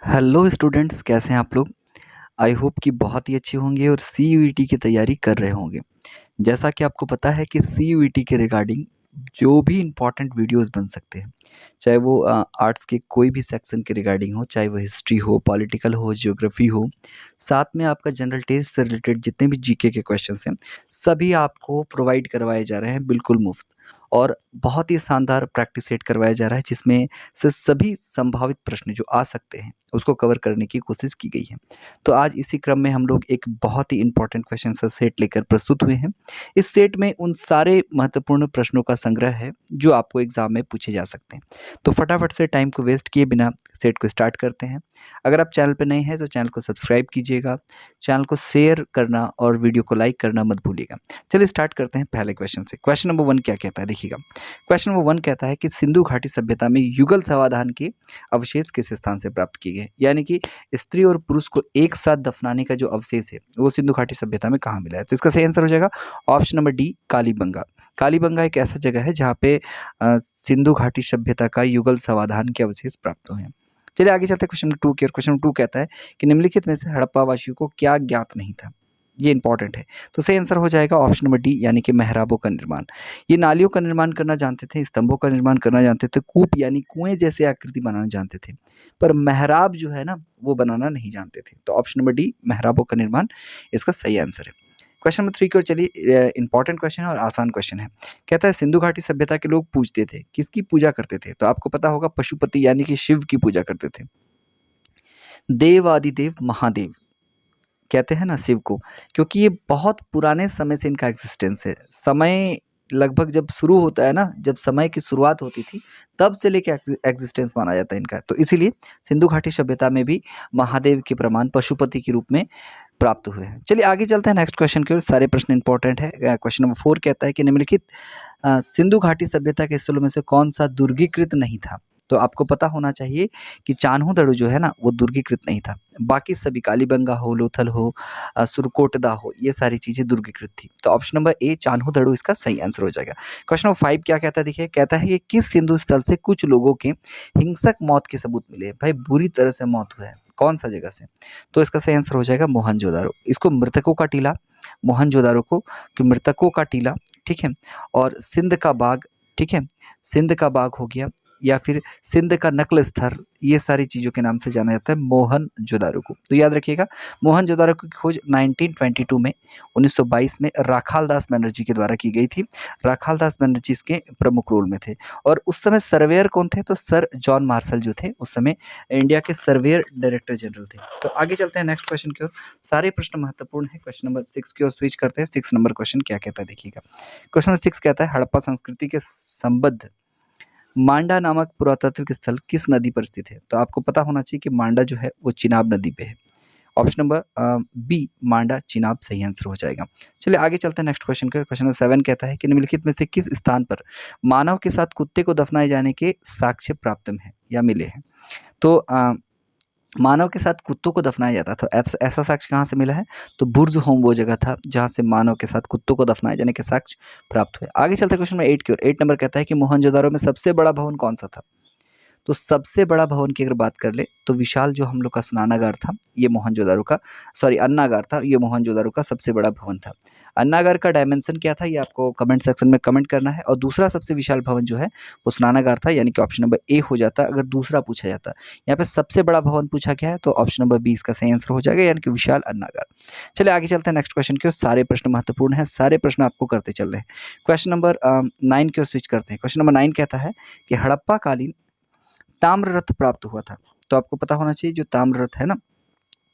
Hello students, कैसे हैं आप लोग? आई होप कि बहुत ही अच्छे होंगे और सीयूईटी की तैयारी कर रहे होंगे। जैसा कि आपको पता है कि सीयूईटी के रिगार्डिंग जो भी इम्पोर्टेंट वीडियोस बन सकते हैं, चाहे वो आर्ट्स के कोई भी सेक्शन के रिगार्डिंग हो, चाहे वो हिस्ट्री हो, पॉलिटिकल हो, ज्योग्राफी हो, साथ में आपका जनरल टेस्ट से रिलेटेड जितने भी जीके के क्वेश्चंस हैं, सभी आपको प्रोवाइड करवाए जा रहे हैं बिल्कुल मुफ्त। और बहुत ही शानदार प्रैक्टिस सेट करवाया जा रहा है, जिसमें से सभी संभावित प्रश्न जो आ सकते हैं उसको कवर करने की कोशिश की गई है। तो आज इसी क्रम में हम लोग एक बहुत ही इम्पोर्टेंट क्वेश्चन का सेट लेकर प्रस्तुत हुए हैं। इस सेट में उन सारे महत्वपूर्ण प्रश्नों का संग्रह है जो आपको एग्जाम में पूछे जा सकते हैं। तो फटाफट से टाइम को वेस्ट किए बिना सेट को स्टार्ट करते हैं। अगर आप चैनल पर नए हैं तो चैनल को सब्सक्राइब कीजिएगा, चैनल को शेयर करना और वीडियो को लाइक करना मत भूलिएगा। चलिए स्टार्ट करते हैं पहले क्वेश्चन से। क्वेश्चन नंबर 1 क्या कहता है, देखिएगा। क्वेश्चन नंबर 1 कहता है कि सिंधु घाटी सभ्यता में युगल समाधान के अवशेष किस स्थान से प्राप्त किए गए? यानी कि स्त्री और पुरुष को एक साथ दफनाने का जो अवशेष है वो सिंधु घाटी सभ्यता में कहाँ मिला है? तो इसका सही आंसर हो जाएगा option number D, Kalibangan. Kalibangan एक ऐसा जगह है जहाँ पे सिंधु घाटी सभ्यता का युगल समाधान के अवशेष प्राप्त हुए हैं। चलिए आगे चलते हैं क्वेश्चन नंबर 2 की ओर। क्वेश्चन नंबर 2 कहता है कि निम्नलिखित में से हड़प्पा वासियों को क्या ज्ञात नहीं था? ये इंपॉर्टेंट है। तो सही आंसर हो जाएगा ऑप्शन नंबर डी, यानी कि मेहराबों का निर्माण। ये नालियों का निर्माण करना जानते थे, स्तंभों का निर्माण करना जानते थे, कूप यानी कुएं जैसे आकृति बनाना जानते थे, पर मेहराब जो है ना वो बनाना नहीं जानते थे। तो ऑप्शन नंबर डी, मेहराबों का निर्माण इसका सही आंसर है। क्वेश्चन नंबर 3 की ओर चलिए। इंपॉर्टेंट क्वेश्चन है और आसान क्वेश्चन है। कहता है सिंधु घाटी सभ्यता के लोग पूजते थे, किसकी पूजा करते थे? तो आपको पता होगा पशुपति यानी कि शिव की पूजा करते थे। देवादिदेव महादेव कहते हैं ना शिव को, क्योंकि ये बहुत पुराने समय से इनका एग्जिस्टेंस है। समय लगभग जब शुरू होता है ना, जब समय की शुरुआत होती थी, तब से लेके एग्जिस्टेंस माना जाता है इनका। तो इसीलिए सिंधु घाटी सभ्यता में भी महादेव के प्रमाण पशुपति के रूप में प्राप्त हुए हैं। चलिए आगे चलते हैं नेक्स्ट क्वेश्चन की ओर। सारे प्रश्न इंपॉर्टेंट है। क्वेश्चन नंबर 4 कहता है कि निम्नलिखित सिंधु घाटी सभ्यता के स्थलों में से कौन सा दुर्गीकृत नहीं था? तो आपको पता होना चाहिए कि चान्हो-दड़ो जो है ना वो दुर्गीकृत नहीं था। बाकी सभी कालीबंगा हो, लोथल हो, सुरकोटदा हो, ये सारी चीज़ें दुर्गीकृत थी। तो ऑप्शन नंबर ए, चान्हो-दड़ो इसका सही आंसर हो जाएगा। क्वेश्चन नंबर 5 क्या कहता है, देखिए। कहता है कि किस सिंधु स्थल से कुछ लोगों के हिंसक मौत के सबूत मिले? भाई बुरी तरह से मौत हुआ है, कौन सा जगह से? तो इसका सही आंसर हो जाएगा मोहनजोदारो। इसको मृतकों का टीला, मोहनजोदारो को कि मृतकों का टीला, ठीक है? और सिंध का बाग, ठीक है? सिंध का बाग हो गया, या फिर सिंध का नक्ल स्थल, ये सारी चीज़ों के नाम से जाना जाता है मोहनजोदारो को। तो याद रखिएगा, मोहनजोदारो की खोज 1922 में 1922 में राखाल दास बनर्जी के द्वारा की गई थी। राखाल दास बनर्जी इसके प्रमुख रोल में थे। और उस समय सर्वेयर कौन थे? तो सर जॉन मार्शल जो थे उस समय इंडिया के सर्वेयर डायरेक्टर जनरल थे। तो आगे चलते हैं नेक्स्ट क्वेश्चन की ओर। सारे प्रश्न महत्वपूर्ण है। क्वेश्चन नंबर 6 की ओर स्विच करते हैं। 6 नंबर क्वेश्चन क्या कहता है, देखिएगा। क्वेश्चन नंबर 6 कहता है हड़प्पा संस्कृति के संबद्ध मांडा नामक पुरातात्विक स्थल किस नदी पर स्थित है? तो आपको पता होना चाहिए कि मांडा जो है वो चिनाब नदी पे है। ऑप्शन नंबर बी, मांडा चिनाब सही आंसर हो जाएगा। चलिए आगे चलते हैं नेक्स्ट क्वेश्चन का। क्वेश्चन नंबर 7 कहता है कि निम्नलिखित में से किस स्थान पर मानव के साथ कुत्ते को दफनाए जाने के साक्ष्य प्राप्त हैं या मिले हैं? तो मानव के साथ कुत्तों को दफनाया जाता था, ऐसा साक्ष्य कहाँ से मिला है? तो बुर्ज होम वो जगह था जहाँ से मानव के साथ कुत्तों को दफनाए जाने के साक्ष्य प्राप्त हुए। आगे चलते हैं क्वेश्चन नंबर 8 की ओर। 8 नंबर कहता है कि मोहनजोदारो में सबसे बड़ा भवन कौन सा था? तो सबसे बड़ा भवन की अगर बात कर ले तो विशाल जो हम लोग का स्नानागार था, ये मोहनजोदारो का, सॉरी अन्नागार था, ये मोहनजोदारो का सबसे बड़ा भवन था। अन्नागार का डायमेंशन क्या था ये आपको कमेंट सेक्शन में कमेंट करना है। और दूसरा सबसे विशाल भवन जो है वो स्नानागार था, यानी कि ऑप्शन नंबर ए हो जाता अगर दूसरा पूछा जाता। यहाँ पे सबसे बड़ा भवन पूछा गया है तो ऑप्शन नंबर बी इसका सही आंसर हो जाएगा, यानी कि विशाल अन्नागार। चलिए आगे चलते हैं नेक्स्ट क्वेश्चन की ओर। सारे प्रश्न महत्वपूर्ण हैं, सारे प्रश्न आपको करते चल रहे हैं। क्वेश्चन नंबर 9 की ओर स्विच करते हैं। क्वेश्चन नंबर 9 कहता है कि हड़प्पा कालीन ताम्र रथ प्राप्त हुआ था। तो आपको पता होना चाहिए जो ताम्र रथ है ना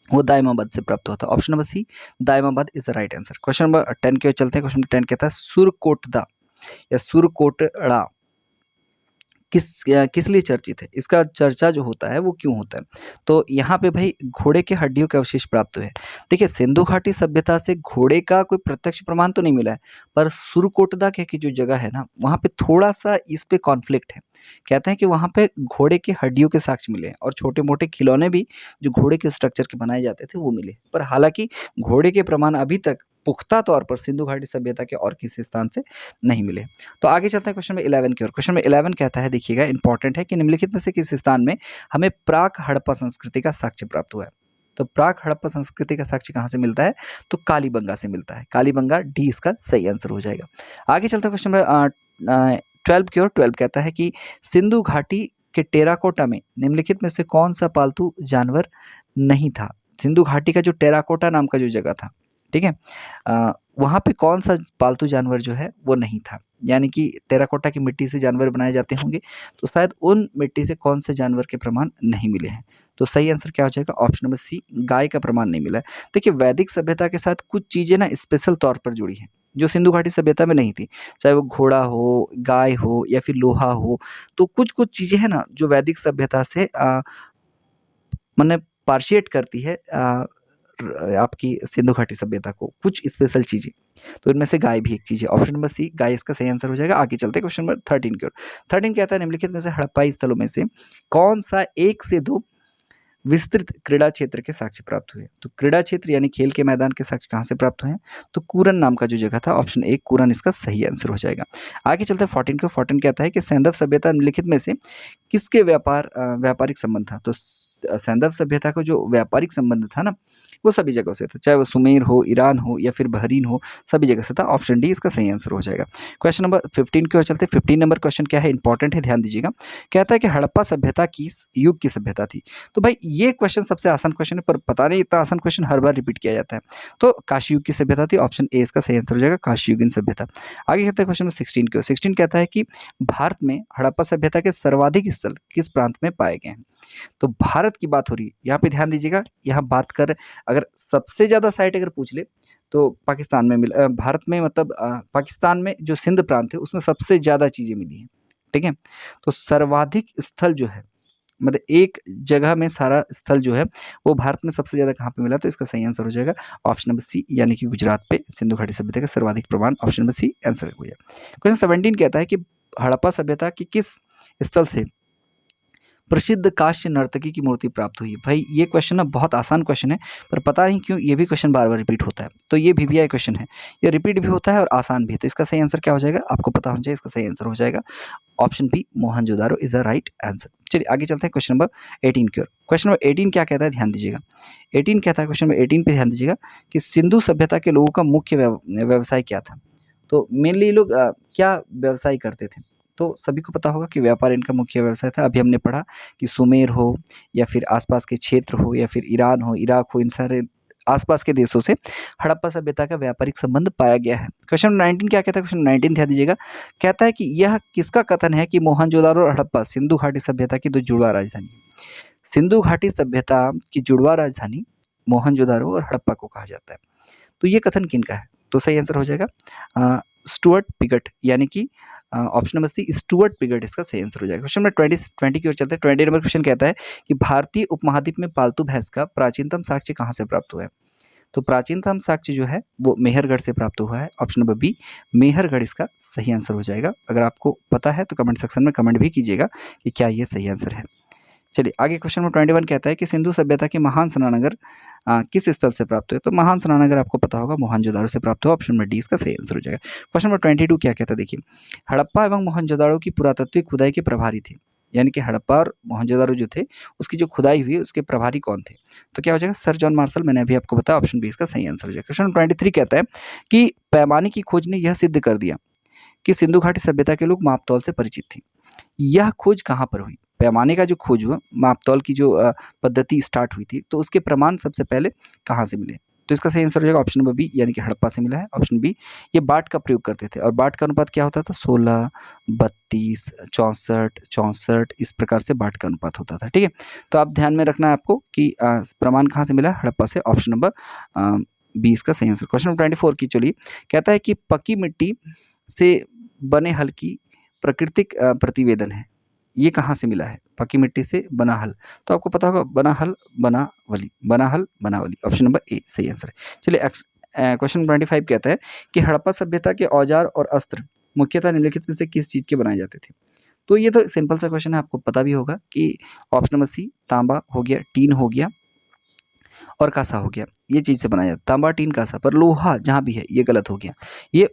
वो दायमाबाद से प्राप्त हुआ था। Option number C, Daimabad is the right answer. Question number 10 की ओर चलते हैं। क्वेश्चन नंबर 10 कहता है सुरकोटदा या सुरकोटड़ा किस लिए चर्चित है? इसका चर्चा जो होता है वो क्यों होता है? तो यहाँ पे भाई घोड़े के हड्डियों के अवशेष प्राप्त हुए हैं। देखिए सिंधु घाटी सभ्यता से घोड़े का कोई प्रत्यक्ष प्रमाण तो नहीं मिला है, पर सुरकोटदा कह की जो जगह है ना वहाँ पे थोड़ा सा इस पे कॉन्फ्लिक्ट है। कहते हैं कि वहाँ पे घोड़े के हड्डियों के साक्ष्य मिले हैं और छोटे मोटे खिलौने भी जो घोड़े के स्ट्रक्चर के बनाए जाते थे वो मिले, पर हालांकि घोड़े के प्रमाण अभी तक पुख्ता तौर पर सिंधु घाटी सभ्यता के और किसी स्थान से नहीं मिले। तो आगे चलते हैं क्वेश्चन नंबर 11 की ओर। क्वेश्चन नंबर 11 कहता है, देखिएगा इंपॉर्टेंट है कि निम्नलिखित में से किस स्थान में हमें प्राक हड़प्पा संस्कृति का साक्ष्य प्राप्त हुआ है। तो प्राक हड़प्पा संस्कृति का साक्ष्य कहाँ से मिलता है? तो कालीबंगा से मिलता है। कालीबंगा डी इसका सही आंसर हो जाएगा। आगे चलते हैं क्वेश्चन नंबर 12 की ओर। 12 कहता है कि सिंधु घाटी के टेराकोटा में निम्नलिखित में से कौन सा पालतू जानवर नहीं था? सिंधु घाटी का जो टेराकोटा नाम का जो जगह था, ठीक है, वहाँ पे कौन सा पालतू जानवर जो है वो नहीं था? यानी कि टेराकोटा की मिट्टी से जानवर बनाए जाते होंगे, तो शायद उन मिट्टी से कौन से जानवर के प्रमाण नहीं मिले हैं? तो सही आंसर क्या हो जाएगा? ऑप्शन नंबर सी, गाय का प्रमाण नहीं मिला है। देखिए, वैदिक सभ्यता के साथ कुछ चीज़ें ना स्पेशल तौर पर जुड़ी हैं, जो सिंधु घाटी सभ्यता में नहीं थी। चाहे वो घोड़ा हो, गाय हो या फिर लोहा हो, तो कुछ-कुछ चीज़ें हैं ना जो वैदिक सभ्यता से माने पार्शिएट करती है आपकी सिंधु घाटी सभ्यता को, कुछ स्पेशल चीज़ें। तो इनमें से गाय भी एक चीज़ है। ऑप्शन नंबर सी, गाय इसका सही आंसर हो जाएगा। आगे चलते हैं क्वेश्चन नंबर 13 की ओर। 13 कहता है, निम्नलिखित में से हड़प्पाई स्थलों में से कौन सा 1 से 2 विस्तृत क्रीड़ा क्षेत्र के साक्ष्य प्राप्त हुए? तो क्रीड़ा क्षेत्र यानी खेल के मैदान के साक्ष्य कहाँ से प्राप्त हुए हैं? तो कूरन नाम का जो जगह था, ऑप्शन ए कूरन इसका सही आंसर हो जाएगा। आगे चलते हैं 14 को। 14 कहता है कि सैंधव सभ्यता निम्नलिखित में से किसके व्यापारिक संबंध था? तो सैंधव सभ्यता का जो व्यापारिक संबंध था ना, वो सभी जगहों से था, चाहे वो सुमेर हो, ईरान हो या फिर बहरीन हो, सभी जगह से था। ऑप्शन डी इसका सही आंसर हो जाएगा। क्वेश्चन नंबर 15 की ओर चलते हैं। 15 नंबर क्वेश्चन क्या है, इंपॉर्टेंट है, ध्यान दीजिएगा। कहता है कि हड़प्पा सभ्यता किस युग की सभ्यता थी? तो भाई ये क्वेश्चन सबसे आसान क्वेश्चन है, पर पता नहीं इतना आसान क्वेश्चन हर बार रिपीट किया जाता है। तो काशी युग की सभ्यता थी, ऑप्शन ए इसका सही आंसर हो जाएगा, काशी युगीन सभ्यता। आगे कहते हैं क्वेश्चन नंबर 16 की ओर। 16 कहता है कि भारत में हड़प्पा सभ्यता के सर्वाधिक स्थल किस प्रांत में पाए गए हैं? तो भारत की बात हो रही है, यहाँ पे ध्यान दीजिएगा। यहाँ बात कर, अगर सबसे ज़्यादा साइट अगर पूछ ले तो पाकिस्तान में भारत में मतलब पाकिस्तान में जो सिंध प्रांत है उसमें सबसे ज़्यादा चीज़ें मिली हैं, ठीक है। तो सर्वाधिक स्थल जो है, मतलब एक जगह में सारा स्थल जो है वो भारत में सबसे ज़्यादा कहाँ पे मिला? तो इसका सही आंसर हो जाएगा ऑप्शन नंबर सी, यानी कि गुजरात पे सिंधु घाटी सभ्यता का सर्वाधिक प्रमाण, ऑप्शन नंबर सी आंसर हो जाएगा। क्वेश्चन 17 कहता है कि हड़प्पा सभ्यता की किस स्थल से प्रसिद्ध कांस्य नर्तकी की मूर्ति प्राप्त हुई? भाई ये क्वेश्चन ना बहुत आसान क्वेश्चन है, पर पता नहीं क्यों ये भी क्वेश्चन बार बार रिपीट होता है। तो ये वीवीआई क्वेश्चन है, ये रिपीट भी होता है और आसान भी है। तो इसका सही आंसर क्या हो जाएगा? आपको पता होना चाहिए, इसका सही आंसर हो जाएगा option B, Mohenjodaro is the right answer. चलिए आगे चलते हैं क्वेश्चन नंबर 18 की ओर। क्वेश्चन नंबर 18 क्या कहता है, ध्यान दीजिएगा। 18 कहता है, क्वेश्चन नंबर 18 पे ध्यान दीजिएगा कि सिंधु सभ्यता के लोगों का मुख्य व्यवसाय क्या था? तो मेनली ये लोग क्या व्यवसाय करते थे? तो सभी को पता होगा कि व्यापार इनका मुख्य व्यवसाय था। अभी हमने पढ़ा कि सुमेर हो या फिर आसपास के क्षेत्र हो या फिर ईरान हो, इराक हो, इन सारे आसपास के देशों से हड़प्पा सभ्यता का व्यापारिक संबंध पाया गया है। क्वेश्चन 19 क्या कहता है? क्वेश्चन 19 ध्यान दीजिएगा। कहता है कि यह किसका कथन है कि मोहनजोदारो और हड़प्पा सिंधु घाटी सभ्यता की 2 जुड़वा राजधानी? सिंधु घाटी सभ्यता की जुड़वा राजधानी मोहनजोदारो और हड़प्पा को कहा जाता है। तो ये कथन किनका है? तो सही आंसर हो जाएगा स्टुअर्ट पिगट, यानी कि option number C, Stuart Piggott इसका सही आंसर हो जाएगा। क्वेश्चन नंबर 20 की ओर चलते हैं। 20 नंबर क्वेश्चन कहता है कि भारतीय उपमहाद्वीप में पालतू भैंस का प्राचीनतम साक्ष्य कहाँ से प्राप्त हुआ है? तो प्राचीनतम साक्ष्य जो है वो मेहरगढ़ से प्राप्त हुआ है। ऑप्शन नंबर बी, मेहरगढ़ इसका सही आंसर हो जाएगा। अगर आपको पता है तो कमेंट सेक्शन में कमेंट भी कीजिएगा कि क्या ये सही आंसर है। चलिए आगे क्वेश्चन नंबर 21 कहता है कि सिंधु सभ्यता के महान स्नानगर किस स्थल से प्राप्त हुए? तो महान स्नानगर आपको पता होगा मोहनजोदारो से प्राप्त हुआ। ऑप्शन नंबर डी इसका सही आंसर हो जाएगा। क्वेश्चन नंबर 22 क्या कहता है, देखिए। हड़प्पा एवं मोहनजोदारो की पुरातत्विक खुदाई के प्रभारी थे, यानी कि हड़प्पा और मोहनजोदारो जो थे उसकी जो खुदाई हुई उसके प्रभारी कौन थे? तो क्या हो जाएगा? Sir John Marshall. मैंने अभी आपको बताया, ऑप्शन बी इसका सही आंसर हो जाएगा। क्वेश्चन नंबर 23 कहता है कि पैमाने की खोज ने यह सिद्ध कर दिया कि सिंधु घाटी सभ्यता के लोग मापतौल से परिचित थे। यह खोज कहाँ पर हुई? पैमाने का जो खोज हुआ, मापतौल की जो पद्धति स्टार्ट हुई थी, तो उसके प्रमाण सबसे पहले कहाँ से मिले? तो इसका सही आंसर हो जाएगा ऑप्शन नंबर बी, यानी कि हड़प्पा से मिला है। ऑप्शन बी, ये बाट का प्रयोग करते थे और बाट का अनुपात क्या होता था? 16, 32, 64, 64, इस प्रकार से बाट का अनुपात होता था, ठीक है। तो आप ध्यान में रखना है आपको कि प्रमाण कहाँ से मिला है? हड़प्पा से। ऑप्शन नंबर बी इसका सही आंसर। क्वेश्चन नंबर 24 की चलिए, कहता है कि पक्की मिट्टी से बने हल की प्राकृतिक प्रतिवेदन है, ये कहाँ से मिला है? पक्की मिट्टी से बना हल। तो आपको पता होगा बना हल बनावली, बना हल बनावली, ऑप्शन नंबर ए सही आंसर है। चलिए क्वेश्चन 25 कहता है कि हड़प्पा सभ्यता के औजार और अस्त्र मुख्यतः निम्नलिखित में से किस चीज़ के बनाए जाते थे? तो ये तो सिंपल सा क्वेश्चन है, आपको पता भी होगा कि ऑप्शन नंबर सी, तांबा हो गया, टीन हो गया और कांसा हो गया, ये चीज़ से बनाया जाता, तांबा टीन कांसा, पर लोहा जहाँ भी है ये गलत हो गया। ये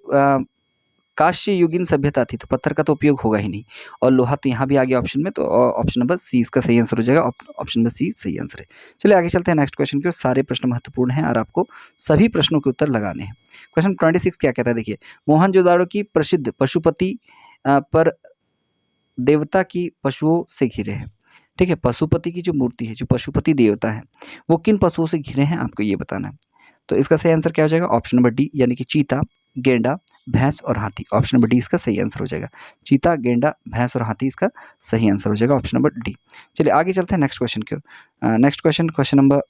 कांस्य युगीन सभ्यता थी तो पत्थर का तो उपयोग होगा ही नहीं, और लोहा तो यहाँ भी आ गया ऑप्शन में, तो ऑप्शन नंबर सी इसका सही आंसर हो जाएगा। ऑप्शन नंबर सी सही आंसर है। चलिए आगे चलते हैं नेक्स्ट क्वेश्चन की ओर। सारे प्रश्न महत्वपूर्ण हैं और आपको सभी प्रश्नों के उत्तर लगाने हैं। क्वेश्चन 26 क्या कहता है, देखिए, मोहनजोदाड़ो की प्रसिद्ध पशुपति पर देवता की पशुओं से घिरे हैं। ठीक है, पशुपति की जो मूर्ति है, जो पशुपति देवता है, वो किन पशुओं से घिरे हैं आपको ये बताना है। तो इसका सही आंसर क्या हो जाएगा, ऑप्शन नंबर डी, यानी कि चीता, गेंडा, भैंस और हाथी। ऑप्शन नंबर डी इसका सही आंसर हो जाएगा। चीता, गेंडा, भैंस और हाथी इसका सही आंसर हो जाएगा, ऑप्शन नंबर डी। चलिए आगे चलते हैं नेक्स्ट क्वेश्चन की ओर। नेक्स्ट क्वेश्चन नंबर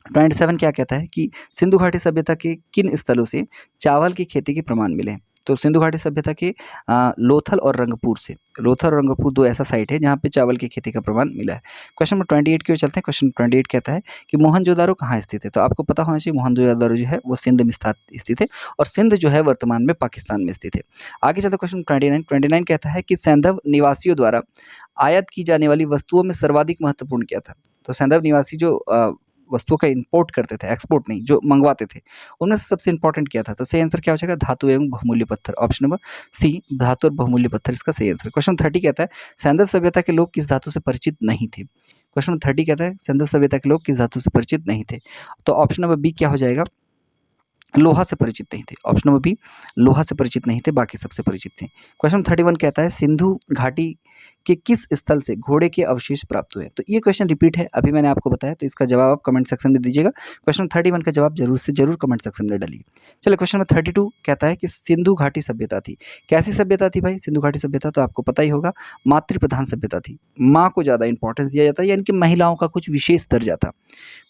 27 क्या कहता है कि सिंधु घाटी सभ्यता के किन स्थलों से चावल की खेती के प्रमाण मिले हैं। तो सिंधु घाटी सभ्यता के लोथल और रंगपुर से, लोथल और रंगपुर दो ऐसा साइट है जहाँ पे चावल की खेती का प्रमाण मिला है। क्वेश्चन नंबर 28 की ओर चलते हैं। क्वेश्चन 28 कहता है कि मोहनजोदारो कहाँ स्थित है। तो आपको पता होना चाहिए मोहनजोदारो जो है वो सिंध में स्थित है, और सिंध जो है वर्तमान में पाकिस्तान में स्थित है। आगे चलते क्वेश्चन 29 कहता है कि सैंधव निवासियों द्वारा आयात की जाने वाली वस्तुओं में सर्वाधिक महत्वपूर्ण क्या था। तो सैंधव निवासी जो वस्तुओं का इंपोर्ट करते थे, एक्सपोर्ट नहीं, जो मंगवाते थे, उनमें से सबसे इंपॉर्टेंट क्या था। तो सही आंसर क्या हो जाएगा, धातु एवं बहुमूल्य पत्थर। ऑप्शन नंबर सी, धातु और बहुमूल्य पत्थर इसका सही आंसर। क्वेश्चन 30 कहता है सैंधव सभ्यता के लोग किस धातु से परिचित नहीं थे। क्वेश्चन 30 कहता है सैंधव सभ्यता के लोग किस धातु से परिचित नहीं थे। तो ऑप्शन नंबर बी क्या हो जाएगा, लोहा से परिचित नहीं थे। ऑप्शन नंबर बी, लोहा से परिचित नहीं थे, बाकी सबसे परिचित थे। क्वेश्चन 31 कहता है सिंधु घाटी के किस स्थल से घोड़े के अवशेष प्राप्त हुए। तो ये क्वेश्चन रिपीट है, अभी मैंने आपको बताया, तो इसका जवाब आप कमेंट सेक्शन में दीजिएगा। क्वेश्चन 31 का जवाब जरूर से जरूर कमेंट सेक्शन में डालिए। चलिए क्वेश्चन नंबर 32 कहता है कि सिंधु घाटी सभ्यता थी, कैसी सभ्यता थी भाई सिंधु घाटी सभ्यता। तो आपको पता ही होगा, मातृ प्रधान सभ्यता थी, माँ को ज़्यादा इंपॉर्टेंस दिया जाता है, यानी कि महिलाओं का कुछ विशेष दर्जा था।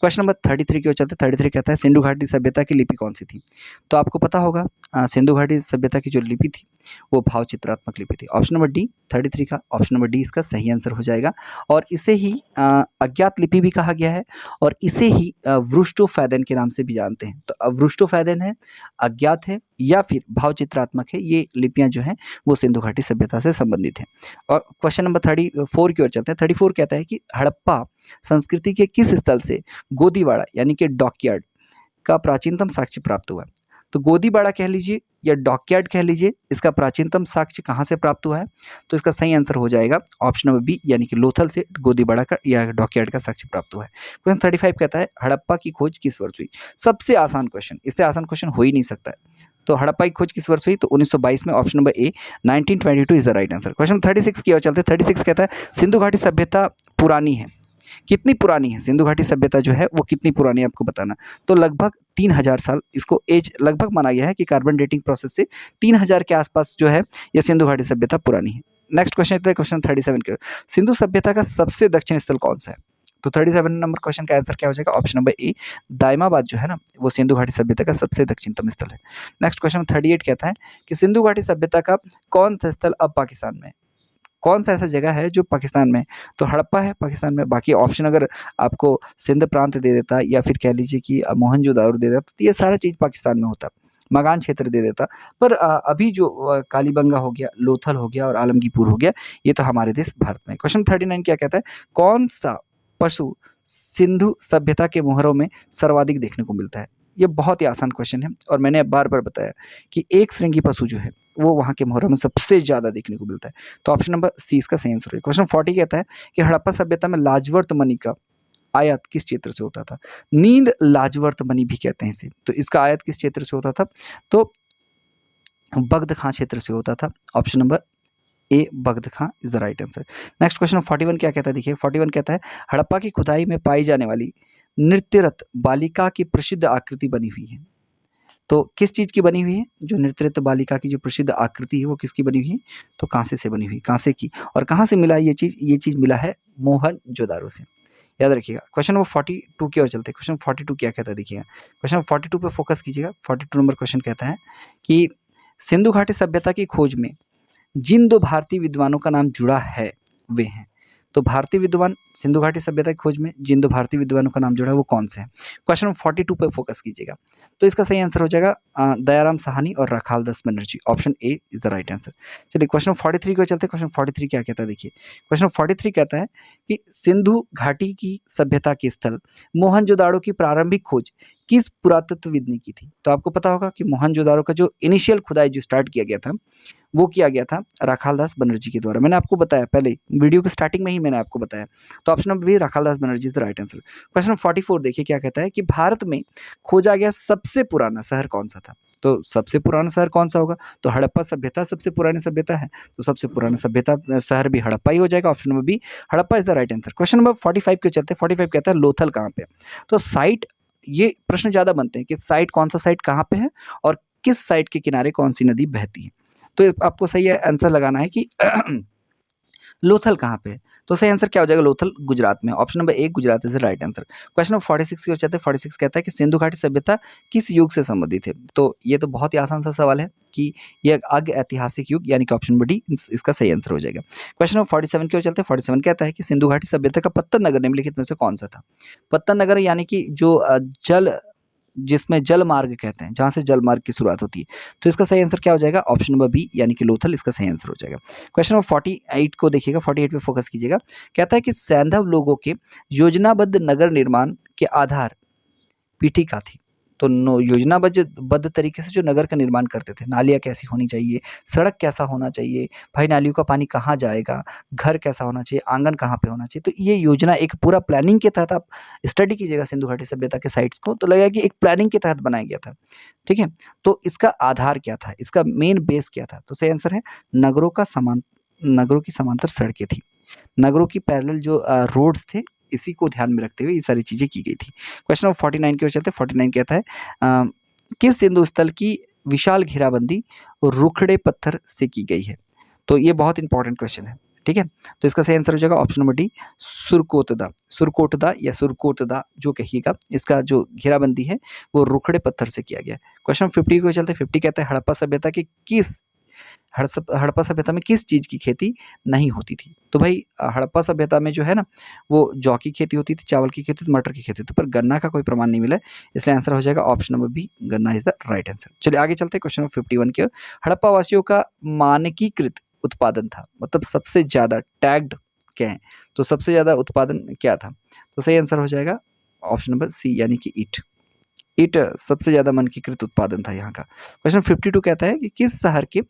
क्वेश्चन नंबर 33 की ओर चलते। 33 कहता है सिंधु घाटी सभ्यता की लिपि कौन सी थी। तो आपको पता होगा सिंधु घाटी सभ्यता की जो लिपि थी वो भाव चित्रात्मक लिपि थी। ऑप्शन नंबर डी 33 का ऑप्शन नंबर डी इसका सही आंसर हो जाएगा। और इसे ही अज्ञात लिपि भी कहा गया है, और इसे ही वृष्टोफैदन के नाम से भी जानते हैं। तो वृष्टोफैदन है, अज्ञात है, या फिर भाव चित्रात्मक है, ये लिपियां जो हैं वो सिंधु घाटी सभ्यता से संबंधित हैं। और क्वेश्चन नंबर 34 की ओर चलते हैं। 34 कहता है कि हड़प्पा संस्कृति के किस स्थल से गोदीवाड़ा यानी कि डॉकयार्ड का प्राचीनतम साक्ष्य प्राप्त हुआ है। तो गोदीबाड़ा कह लीजिए या डॉकयार्ड कह लीजिए, इसका प्राचीनतम साक्ष्य कहाँ से प्राप्त हुआ है। तो इसका सही आंसर हो जाएगा ऑप्शन नंबर बी, यानी कि लोथल से गोदीबाड़ा का या डॉकयार्ड का साक्ष्य प्राप्त हुआ है। क्वेश्चन 35 कहता है हड़प्पा की खोज किस वर्ष हुई। सबसे आसान क्वेश्चन, इससे आसान क्वेश्चन हो ही नहीं सकता है। तो हड़प्पा की खोज किस वर्ष हुई। तो 1922 में, option number A 1922 is the right answer. Question 36 की ओर चलते। 36 कहता है सिंधु घाटी सभ्यता पुरानी है, कितनी पुरानी है सिंधु घाटी सभ्यता जो है वो कितनी पुरानी है आपको बताना। तो लगभग 3000 साल इसको एज लगभग माना गया है कि कार्बन डेटिंग प्रोसेस से 3000 के आसपास जो है ये सिंधु घाटी सभ्यता पुरानी है। नेक्स्ट क्वेश्चन है क्वेश्चन 37 के, सिंधु सभ्यता का सबसे दक्षिण स्थल कौन सा है। तो 37 नंबर क्वेश्चन का आंसर क्या हो जाएगा, ऑप्शन नंबर ए दाइमाबाद जो है ना वो सिंधु घाटी सभ्यता का सबसे दक्षिणतम स्थल है। नेक्स्ट क्वेश्चन 38 कहता है कि सिंधु घाटी सभ्यता का कौन सा स्थल अब पाकिस्तान में है। कौन सा ऐसा जगह है जो पाकिस्तान में है। तो हड़प्पा है पाकिस्तान में, बाकी ऑप्शन अगर आपको सिंध प्रांत दे देता या फिर कह लीजिए कि मोहनजोदारो दे देता तो ये सारा चीज़ पाकिस्तान में होता, मगान क्षेत्र दे देता। पर अभी जो कालीबंगा हो गया, लोथल हो गया और आलमगीरपुर हो गया, ये तो हमारे देश भारत में। क्वेश्चन 39 क्या कहता है, कौन सा पशु सिंधु सभ्यता के मोहरों में सर्वाधिक देखने को मिलता है। ये बहुत ही आसान क्वेश्चन है, और मैंने बार बार बताया कि एक श्रृंगी पशु जो है वो वहाँ के मोहरों में सबसे ज़्यादा देखने को मिलता है। तो ऑप्शन नंबर सी इसका सही आंसर है। क्वेश्चन 40 कहता है कि हड़प्पा सभ्यता में लाजवर्त मणि का आयात किस क्षेत्र से होता था। नील लाजवर्त मणि भी कहते हैं इसे। तो इसका आयात किस क्षेत्र से होता था। तो बगद खां क्षेत्र से होता था। Option number A Bagad Khan is the right answer. Next question 41 क्या कहता है, देखिए 41 कहता है हड़प्पा की खुदाई में पाई जाने वाली नृत्यरत बालिका की प्रसिद्ध आकृति बनी हुई है। तो किस चीज़ की बनी हुई है, जो नृत्यरत बालिका की जो प्रसिद्ध आकृति है वो किसकी बनी हुई है। तो कांसे से बनी हुई, कांसे की। और कहाँ से मिला ये चीज़ मिला है मोहनजोदारो से, याद रखिएगा। क्वेश्चन नंबर 42 की ओर चलते हैं। क्वेश्चन 42 क्या कहता है देखिएगा, क्वेश्चन 42 पे फोकस कीजिएगा। 42 नंबर क्वेश्चन कहता है कि सिंधु घाटी सभ्यता की खोज में जिन दो भारतीय विद्वानों का नाम जुड़ा है वे हैं। तो भारतीय विद्वान सिंधु घाटी सभ्यता की खोज में जिन 2 भारतीय विद्वानों का नाम जुड़ा है वो कौन से हैं? क्वेश्चन नंबर 42 पे फोकस कीजिएगा। तो इसका सही आंसर हो जाएगा दयाराम साहनी और Rakhaldas Banerjee. Option A is the right answer. चलिए क्वेश्चन 43 को चलते हैं। क्वेश्चन 43 क्या कहता है देखिए। क्वेश्चन 43 कहता है कि सिंधु घाटी की सभ्यता के स्थल मोहनजोदाड़ो की प्रारंभिक खोज किस पुरातत्वविद ने की थी? तो आपको पता होगा कि मोहनजोदाड़ो का जो इनिशियल खुदाई जो स्टार्ट किया गया था वो किया गया था राखालदास बनर्जी के द्वारा। मैंने आपको बताया पहले वीडियो के स्टार्टिंग में ही मैंने आपको बताया। तो option number B Rakhaldas Banerjee is the right answer. Question number 44 देखिए क्या कहता है कि भारत में खोजा गया सबसे पुराना शहर कौन सा था? तो सबसे पुराना शहर कौन सा होगा? तो हड़प्पा सभ्यता सबसे पुरानी सभ्यता है, तो सबसे पुराना सभ्यता शहर भी हड़प्पा ही हो जाएगा। Option number B Harappa is the right answer. Question number 45 के चलते 45 कहता है लोथल कहाँ पे है? तो साइट, ये प्रश्न ज़्यादा बनते हैं कि साइट कौन सा साइट कहाँ पे है और किस साइट के किनारे कौन सी नदी बहती है। तो आपको सही आंसर लगाना है कि लोथल कहाँ पे है? तो सही आंसर क्या हो जाएगा? लोथल गुजरात में। Option number A Gujarat is the right answer. Question number 46 की ओर चलते हैं। 46 कहता है कि सिंधु घाटी सभ्यता किस युग से संबंधित है? तो ये तो बहुत ही आसान सा सवाल है कि ये अग ऐतिहासिक युग यानी कि ऑप्शन नंबर डी इसका सही आंसर हो जाएगा। क्वेश्चन नंबर 47 की ओर चलते हैं। 47 कहता है कि सिंधु घाटी सभ्यता का पत्तन नगर निम्नलिखित में से कौन सा था? पत्तन नगर यानी कि जो जल, जिसमें जल मार्ग कहते हैं, जहाँ से जल मार्ग की शुरुआत होती है। तो इसका सही आंसर क्या हो जाएगा? ऑप्शन नंबर बी यानी कि लोथल इसका सही आंसर हो जाएगा। क्वेश्चन नंबर 48 को देखिएगा, 48 पे फोकस कीजिएगा। कहता है कि सैंधव लोगों के योजनाबद्ध नगर निर्माण के आधार पीठिका थी। तो योजनाबद्ध तरीके से जो नगर का निर्माण करते थे, नालियाँ कैसी होनी चाहिए, सड़क कैसा होना चाहिए, भाई नालियों का पानी कहाँ जाएगा, घर कैसा होना चाहिए, आंगन कहाँ पे होना चाहिए। तो ये योजना एक पूरा प्लानिंग के तहत आप स्टडी कीजिएगा सिंधु घाटी सभ्यता के साइट्स को, तो लगेगा कि एक प्लानिंग के तहत बनाया गया था। ठीक है, तो इसका आधार क्या था, इसका मेन बेस क्या था? तो सही आंसर है नगरों की समांतर सड़कें थी, नगरों की पैरेलल जो रोड्स थे, इसी को ध्यान में रखते हुए ये सारी चीज़ें की गई थी। क्वेश्चन नंबर 49 की ओर चलते हैं। 49 कहता है किस सिंधु स्थल की विशाल घेराबंदी रुखड़े पत्थर से की गई है? तो ये बहुत इंपॉर्टेंट क्वेश्चन है। ठीक है, तो इसका सही आंसर हो जाएगा ऑप्शन नंबर डी सुरकोटदा जो कहिएगा, इसका जो घेराबंदी है वो रुखड़े पत्थर से किया गया है। क्वेश्चन 50 को चलते। 50 कहता है हड़प्पा सभ्यता के हड़प्पा सभ्यता में किस चीज़ की खेती नहीं होती थी? तो भाई हड़प्पा सभ्यता में जो है ना वो जौ की खेती होती थी, चावल की खेती थी, मटर की खेती थी, पर गन्ना का कोई प्रमाण नहीं मिला है, इसलिए आंसर हो जाएगा ऑप्शन नंबर बी, गन्ना इज द राइट आंसर। चलिए आगे चलते हैं क्वेश्चन नंबर 51 की ओर। हड़प्पा वासियों का मानकीकृत उत्पादन था, मतलब सबसे ज़्यादा टैग्ड क्या है? तो सबसे ज़्यादा उत्पादन क्या था? तो सही आंसर हो जाएगा ऑप्शन नंबर सी यानी कि ईट सबसे ज़्यादा मानकीकृत उत्पादन था यहाँ का। क्वेश्चन 52 कहता है कि किस शहर के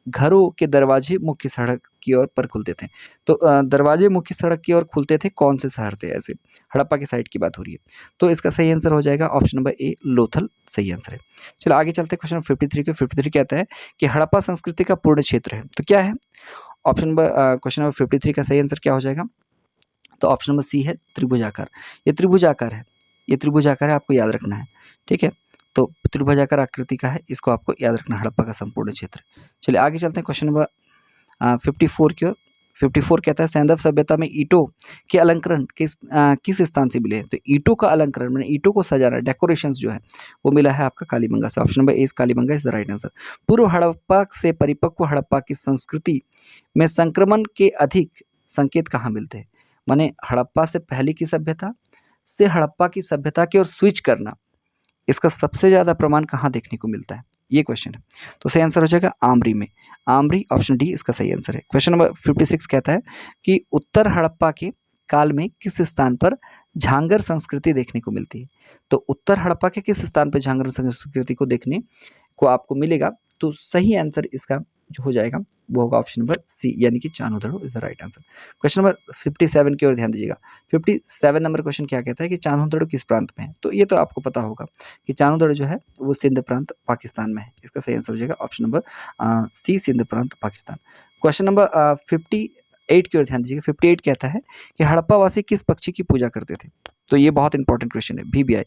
घरों के दरवाजे मुख्य सड़क की ओर पर खुलते थे? तो दरवाजे मुख्य सड़क की ओर खुलते थे, कौन से शहर थे ऐसे? हड़प्पा की साइड की बात हो रही है, तो इसका सही आंसर हो जाएगा ऑप्शन नंबर ए लोथल सही आंसर है। चलो आगे चलते हैं क्वेश्चन 53 के। 53 कहता है कि हड़प्पा संस्कृति का पूर्ण क्षेत्र है, तो क्या है? ऑप्शन नंबर क्वेश्चन नंबर 53 का सही आंसर क्या हो जाएगा? तो ऑप्शन नंबर सी है त्रिभुजाकार। ये त्रिभुजाकार है, ये त्रिभुजाकार है, आपको याद रखना है। ठीक है, तो त्रिभुजाकार आकृति का है, इसको आपको याद रखना, हड़प्पा का संपूर्ण क्षेत्र। चलिए आगे चलते हैं क्वेश्चन नंबर 54 की ओर। 54 कहता है सैंधव सभ्यता में ईंटों के अलंकरण किस स्थान से मिले हैं? तो ईंटों का अलंकरण मैंने ईंटों को सजाना, डेकोरेशंस जो है वो मिला है आपका कालीबंगा से। Option number A Kalibangan is the right answer. पूर्व हड़प्पा से परिपक्व हड़प्पा की संस्कृति में संक्रमण के अधिक संकेत कहाँ मिलते हैं? माने हड़प्पा से पहले की सभ्यता से हड़प्पा की सभ्यता की ओर स्विच करना, इसका सबसे ज़्यादा प्रमाण कहाँ देखने को मिलता है? ये क्वेश्चन है, तो सही आंसर हो जाएगा आमरी में। आमरी ऑप्शन डी इसका सही आंसर है। क्वेश्चन नंबर 56 कहता है कि उत्तर हड़प्पा के काल में किस स्थान पर झांगर संस्कृति देखने को मिलती है? तो उत्तर हड़प्पा के किस स्थान पर झांगर संस्कृति को देखने को आपको मिलेगा? तो सही आंसर इसका जो हो जाएगा वो होगा ऑप्शन नंबर सी यानी कि Chanhudaro is the right answer. Question number 57 की ओर ध्यान दीजिएगा। 57 नंबर क्वेश्चन क्या कहता है कि चांदोदड़ो किस प्रांत में है? तो ये तो आपको पता होगा कि चांदोदड़ो जो है वो सिंध प्रांत पाकिस्तान में है, इसका सही आंसर हो जाएगा ऑप्शन नंबर सी सिंध प्रांत पाकिस्तान। क्वेश्चन नंबर 58 की ओर ध्यान दीजिएगा। 58 कहता है कि हड़प्पा वासी किस पक्षी की पूजा करते थे? तो ये बहुत इंपॉर्टेंट क्वेश्चन है, VBI।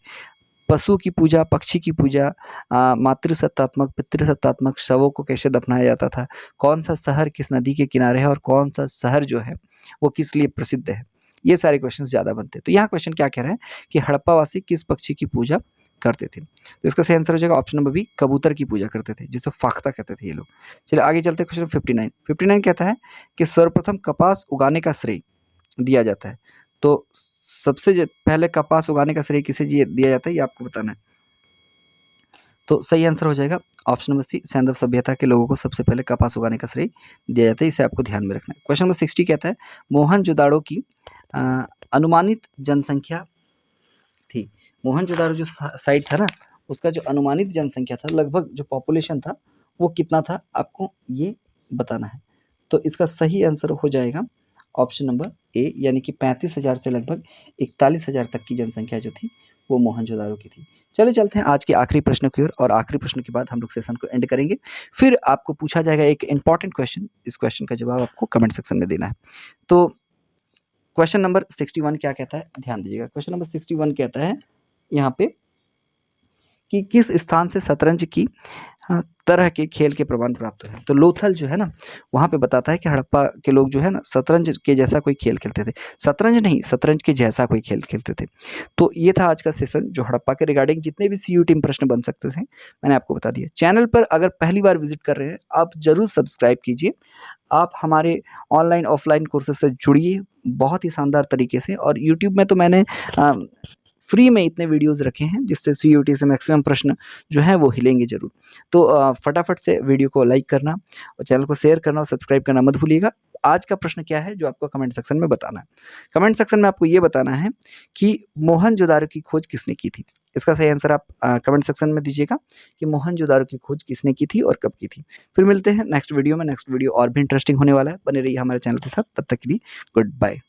पशु की पूजा, पक्षी की पूजा, मातृसत्तात्मक, पितृसत्तात्मक, शवों को कैसे दफनाया जाता था, कौन सा शहर किस नदी के किनारे है और कौन सा शहर जो है वो किस लिए प्रसिद्ध है, ये सारे क्वेश्चन ज़्यादा बनते हैं। तो यहाँ क्वेश्चन क्या कह रहा है कि हड़प्पावासी किस पक्षी की पूजा करते थे? तो इसका सही आंसर हो जाएगा ऑप्शन नंबर बी, कबूतर की पूजा करते थे, जिसे फाख्ता कहते थे ये लोग। चलिए आगे चलते हैं क्वेश्चन 59 कहता है कि सर्वप्रथम कपास उगाने का श्रेय दिया जाता है। तो सबसे पहले कपास उगाने का श्रेय किसे दिया जाता है, ये आपको बताना है। तो सही आंसर हो जाएगा ऑप्शन नंबर सी, सैंधव सभ्यता के लोगों को सबसे पहले कपास उगाने का श्रेय दिया जाता है। इसे आपको ध्यान में रखना है। क्वेश्चन नंबर 60 कहता है मोहनजोदाड़ो की अनुमानित जनसंख्या थी। मोहनजोदाड़ो जो साइट था ना, उसका जो अनुमानित जनसंख्या था, लगभग जो पॉपुलेशन था वो कितना था, आपको ये बताना है। तो इसका सही आंसर हो जाएगा ऑप्शन नंबर ए, यानी कि 35,000 से लगभग 41,000 तक की जनसंख्या जो थी वो मोहनजोदाड़ो की थी। चलिए चलते हैं आज के आखिरी प्रश्न की ओर, और आखिरी प्रश्न के बाद हम लोग सेशन को एंड करेंगे। फिर आपको पूछा जाएगा एक इंपॉर्टेंट क्वेश्चन, इस क्वेश्चन का जवाब आपको कमेंट सेक्शन में देना है। तो क्वेश्चन नंबर 61 क्या कहता है, ध्यान दीजिएगा। क्वेश्चन नंबर 61 कहता है यहाँ पे कि किस स्थान से शतरंज की तरह के खेल के प्रमाण प्राप्त हुए हैं। तो लोथल जो है ना, वहाँ पे बताता है कि हड़प्पा के लोग जो है ना शतरंज के जैसा कोई खेल खेलते थे। शतरंज नहीं, शतरंज के जैसा कोई खेल खेलते थे। तो ये था आज का सेशन, जो हड़प्पा के रिगार्डिंग जितने भी CUT में प्रश्न बन सकते थे मैंने आपको बता दिया। चैनल पर अगर पहली बार विजिट कर रहे हैं, आप जरूर सब्सक्राइब कीजिए। आप हमारे ऑनलाइन ऑफलाइन कोर्सेज से जुड़िए बहुत ही शानदार तरीके से। और यूट्यूब में तो मैंने फ्री में इतने वीडियोस रखे हैं जिससे CUT से मैक्सिमम प्रश्न जो हैं वो हिलेंगे ज़रूर। तो फटाफट से वीडियो को लाइक करना और चैनल को शेयर करना और सब्सक्राइब करना मत भूलिएगा। आज का प्रश्न क्या है जो आपको कमेंट सेक्शन में बताना है। कमेंट सेक्शन में आपको ये बताना है कि मोहनजोदाड़ो की खोज किसने की थी। इसका सही आंसर आप कमेंट सेक्शन में दीजिएगा कि मोहनजोदाड़ो की खोज किसने की थी और कब की थी। फिर मिलते हैं नेक्स्ट वीडियो में। नेक्स्ट वीडियो और भी इंटरेस्टिंग होने वाला है, बने रहिए हमारे चैनल के साथ। तब तक के लिए गुड बाय।